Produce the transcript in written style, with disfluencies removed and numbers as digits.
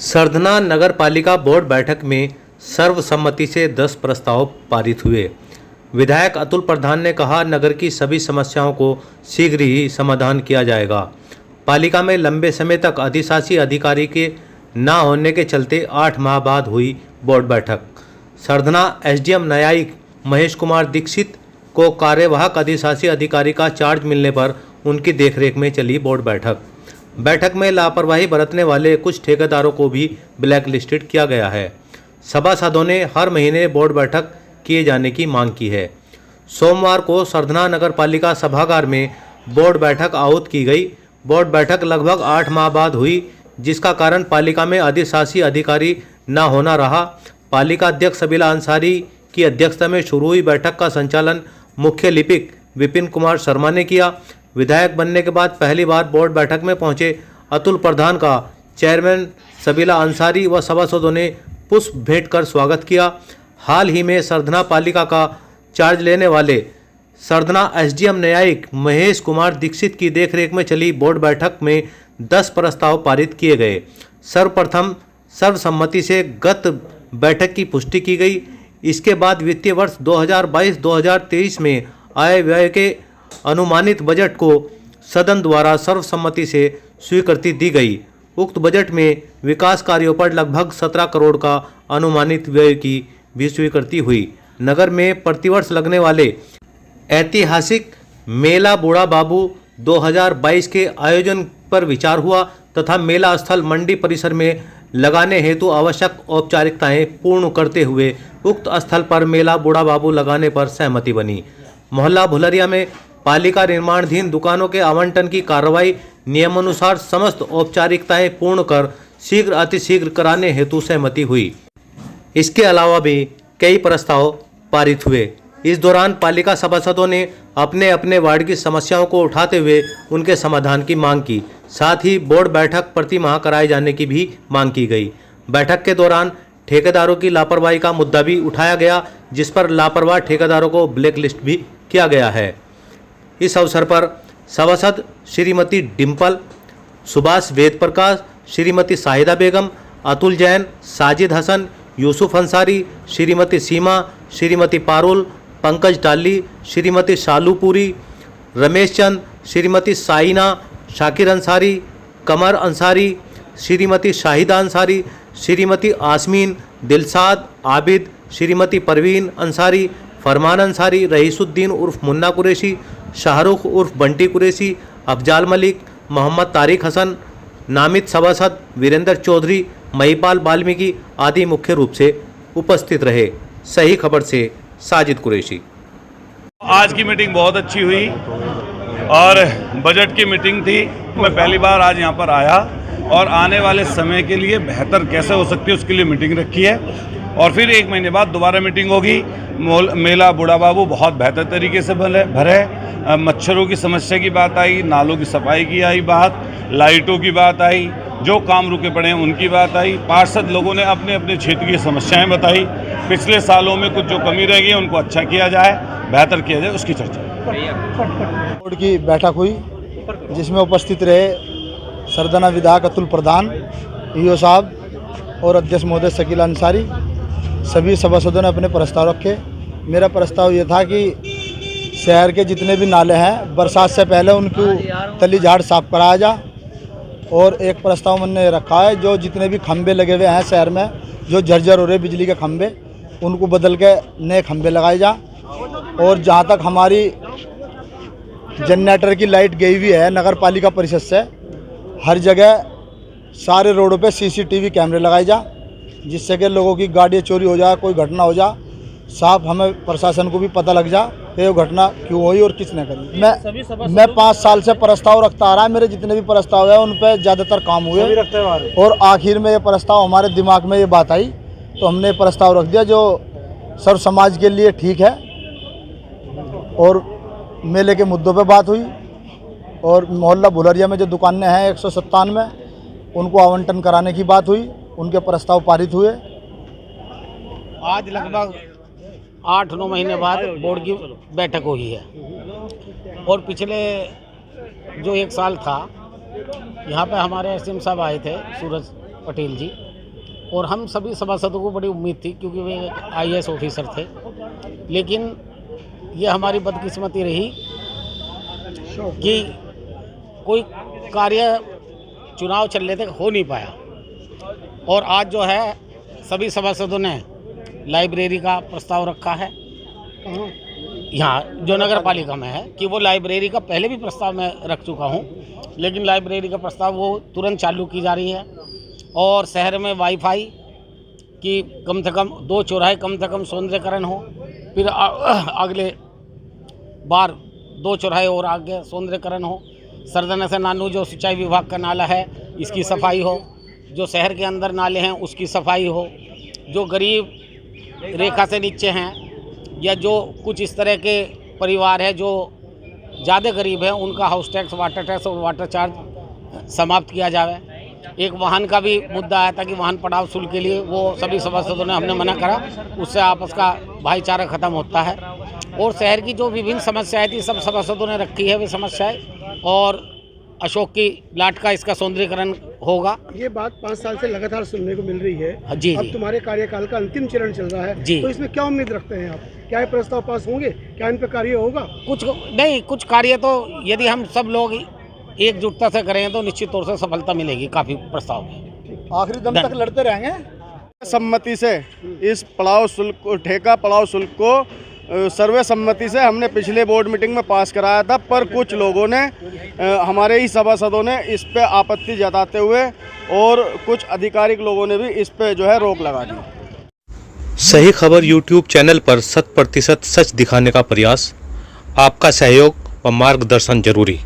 सरधना नगर पालिका बोर्ड बैठक में सर्वसम्मति से 10 प्रस्ताव पारित हुए। विधायक अतुल प्रधान ने कहा, नगर की सभी समस्याओं को शीघ्र ही समाधान किया जाएगा। पालिका में लंबे समय तक अधिशासी अधिकारी के न होने के चलते 8 माह बाद हुई बोर्ड बैठक। सरधना एसडीएम न्यायिक महेश कुमार दीक्षित को कार्यवाहक अधिशासी अधिकारी का चार्ज मिलने पर उनकी देखरेख में चली बोर्ड बैठक में लापरवाही बरतने वाले कुछ ठेकेदारों को भी ब्लैक लिस्टेड किया गया है। सभासदों ने हर महीने बोर्ड बैठक किए जाने की मांग की है। सोमवार को सरधना नगर पालिका सभागार में बोर्ड बैठक आहूत की गई। बोर्ड बैठक लगभग 8 माह बाद हुई, जिसका कारण पालिका में अधिशासी अधिकारी न होना रहा। पालिका अध्यक्ष सबीला अंसारी की अध्यक्षता में शुरू हुई बैठक का संचालन मुख्य लिपिक विपिन कुमार शर्मा ने किया। विधायक बनने के बाद पहली बार बोर्ड बैठक में पहुंचे अतुल प्रधान का चेयरमैन सबीला अंसारी व सभासदों ने पुष्प भेंट कर स्वागत किया। हाल ही में सरधना पालिका का चार्ज लेने वाले सरधना एसडीएम न्यायिक महेश कुमार दीक्षित की देखरेख में चली बोर्ड बैठक में 10 प्रस्ताव पारित किए गए। सर्वप्रथम सर्वसम्मति से गत बैठक की पुष्टि की गई। इसके बाद वित्तीय वर्ष 2022-2023 में आय व्यय के अनुमानित बजट को सदन द्वारा सर्वसम्मति से स्वीकृति दी गई। उक्त बजट में विकास कार्यों पर लगभग 17 करोड़ का अनुमानित व्यय की भी स्वीकृति हुई। नगर में प्रतिवर्ष लगने वाले ऐतिहासिक मेला बूढ़ा बाबू 2022 के आयोजन पर विचार हुआ तथा मेला स्थल मंडी परिसर में लगाने हेतु आवश्यक औपचारिकताएं पूर्ण करते हुए उक्त स्थल पर मेला बूढ़ा बाबू लगाने पर सहमति बनी। मोहल्ला भुलरिया में पालिका निर्माणाधीन दुकानों के आवंटन की कार्रवाई नियमानुसार समस्त औपचारिकताएं पूर्ण कर शीघ्र अतिशीघ्र कराने हेतु सहमति हुई। इसके अलावा भी कई प्रस्ताव पारित हुए। इस दौरान पालिका सभासदों ने अपने अपने वार्ड की समस्याओं को उठाते हुए उनके समाधान की मांग की। साथ ही बोर्ड बैठक प्रति माह कराए जाने की भी मांग की गई। बैठक के दौरान ठेकेदारों की लापरवाही का मुद्दा भी उठाया गया, जिस पर लापरवाह ठेकेदारों को ब्लैक लिस्ट भी किया गया है। इस अवसर पर सभासद श्रीमती डिम्पल, सुभाष वेद प्रकाश, श्रीमती शाहिदा बेगम, अतुल जैन, साजिद हसन, यूसुफ अंसारी, श्रीमती सीमा, श्रीमती पारुल, पंकज टाली, श्रीमती शालूपुरी, रमेश चंद, श्रीमती साइना, शाकिर अंसारी, कमर अंसारी, श्रीमती शाहिदा अंसारी, श्रीमती आसमीन, दिलसाद आबिद, श्रीमती परवीन अंसारी, फरमान अंसारी, रईसुद्दीन उर्फ मुन्ना कुरैशी, शाहरुख उर्फ बंटी कुरैशी, अफजाल मलिक, मोहम्मद तारिक हसन, नामित सभासद वीरेंद्र चौधरी, महिपाल वाल्मीकि आदि मुख्य रूप से उपस्थित रहे। सही खबर से साजिद कुरैशी। आज की मीटिंग बहुत अच्छी हुई और बजट की मीटिंग थी। मैं पहली बार आज यहाँ पर आया और आने वाले समय के लिए बेहतर कैसे हो सकती है उसके लिए मीटिंग रखी है और फिर 1 महीने बाद दोबारा मीटिंग होगी। मेला बूढ़ा बाबू बहुत बेहतर तरीके से भरे। मच्छरों की समस्या की बात आई, नालों की सफाई की आई बात, लाइटों की बात आई, जो काम रुके पड़े हैं उनकी बात आई। पार्षद लोगों ने अपने अपने क्षेत्र की समस्याएं बताई। पिछले सालों में कुछ जो कमी रह गई उनको अच्छा किया जाए, बेहतर किया जाए, उसकी चर्चा। बोर्ड की बैठक हुई जिसमें उपस्थित रहे सरधना विधायक अतुल प्रधान, ईओ साहब और अध्यक्ष महोदय शकील अंसारी। सभी सभासदों ने अपने प्रस्ताव रखे। मेरा प्रस्ताव ये था कि शहर के जितने भी नाले हैं बरसात से पहले उनकी तली झाड़ साफ कराया जाए। और एक प्रस्ताव मैंने रखा है, जो जितने भी खंभे लगे हुए हैं शहर में जो झरझर हो रहे बिजली के खंभे, उनको बदल के नए खंभे लगाए जाए। और जहाँ तक हमारी जनरेटर की लाइट गई हुई है नगर पालिका परिषद से, हर जगह सारे रोडों पे सीसीटीवी कैमरे लगाए जाए, जिससे कि लोगों की गाड़ियाँ चोरी हो जाए, कोई घटना हो जाए, साफ हमें प्रशासन को भी पता लग जाए कि ये घटना क्यों हुई और किसने करी। मैं 5 साल से प्रस्ताव रखता आ रहा है। मेरे जितने भी प्रस्ताव है उन पर ज़्यादातर काम हुए और आखिर में ये प्रस्ताव हमारे दिमाग में ये बात आई तो हमने प्रस्ताव रख दिया जो सर्व समाज के लिए ठीक है। और मेले के मुद्दों पे बात हुई और मोहल्ला भुलरिया में जो दुकानें हैं 197 उनको आवंटन कराने की बात हुई, उनके प्रस्ताव पारित हुए। आज लगभग 8-9 महीने बाद बोर्ड की बैठक हुई है और पिछले जो 1 साल था यहाँ पे हमारे एसडीएम साहब आए थे सूरज पटेल जी, और हम सभी सभासदों को बड़ी उम्मीद थी क्योंकि वे IAS ऑफिसर थे, लेकिन ये हमारी बदकिस्मती रही कि कोई कार्य चुनाव चल रहे थे हो नहीं पाया। और आज जो है सभी सभासदों ने लाइब्रेरी का प्रस्ताव रखा है यहाँ जो नगर पालिका में है, कि वो लाइब्रेरी का पहले भी प्रस्ताव मैं रख चुका हूँ, लेकिन लाइब्रेरी का प्रस्ताव वो तुरंत चालू की जा रही है। और शहर में वाईफाई की कम से कम 2 चौराहे कम से कम सौंदर्यकरण हो, फिर अगले बार 2 चौराहे और आगे सौंदर्यकरण हो। सरदना से नानू जो सिंचाई विभाग का नाला है इसकी सफाई हो, जो शहर के अंदर नाले हैं उसकी सफाई हो, जो गरीब रेखा से नीचे हैं या जो कुछ इस तरह के परिवार है जो ज़्यादा गरीब हैं उनका हाउस टैक्स, वाटर टैक्स और वाटर चार्ज समाप्त किया जाए। एक वाहन का भी मुद्दा आया था कि वाहन पड़ाव शुल्क के लिए वो सभी सभासदों ने हमने मना करा, उससे आपस का भाईचारा खत्म होता है। और शहर की जो विभिन्न समस्याएं थी सब सभासदों ने रखी है वे समस्याएं, और अशोक की लाट का इसका सौंदर्यीकरण होगा। ये बात 5 साल से लगातार सुनने को मिल रही है। जी अब जी तुम्हारे कार्यकाल का अंतिम चरण चल रहा है जी। तो इसमें क्या उम्मीद रखते हैं आप? क्या ये प्रस्ताव पास होंगे? क्या इन पर कार्य होगा? कुछ नहीं, कुछ कार्य तो यदि हम सब लोग एकजुटता से करें तो निश्चित तौर से सफलता मिलेगी काफ़ी प्रस्ताव में। आखिरी दम तक लड़ते रहेंगे। सम्मति से इस पड़ाव शुल्क को, ठेका पड़ाव शुल्क को सर्वे सम्मति से हमने पिछले बोर्ड मीटिंग में पास कराया था, पर कुछ लोगों ने हमारे ही सभासदों ने इस पे आपत्ति जताते हुए और कुछ आधिकारिक लोगों ने भी इस पे जो है रोक लगा दी। सही खबर YouTube चैनल पर 100% सच दिखाने का प्रयास। आपका सहयोग व मार्गदर्शन जरूरी।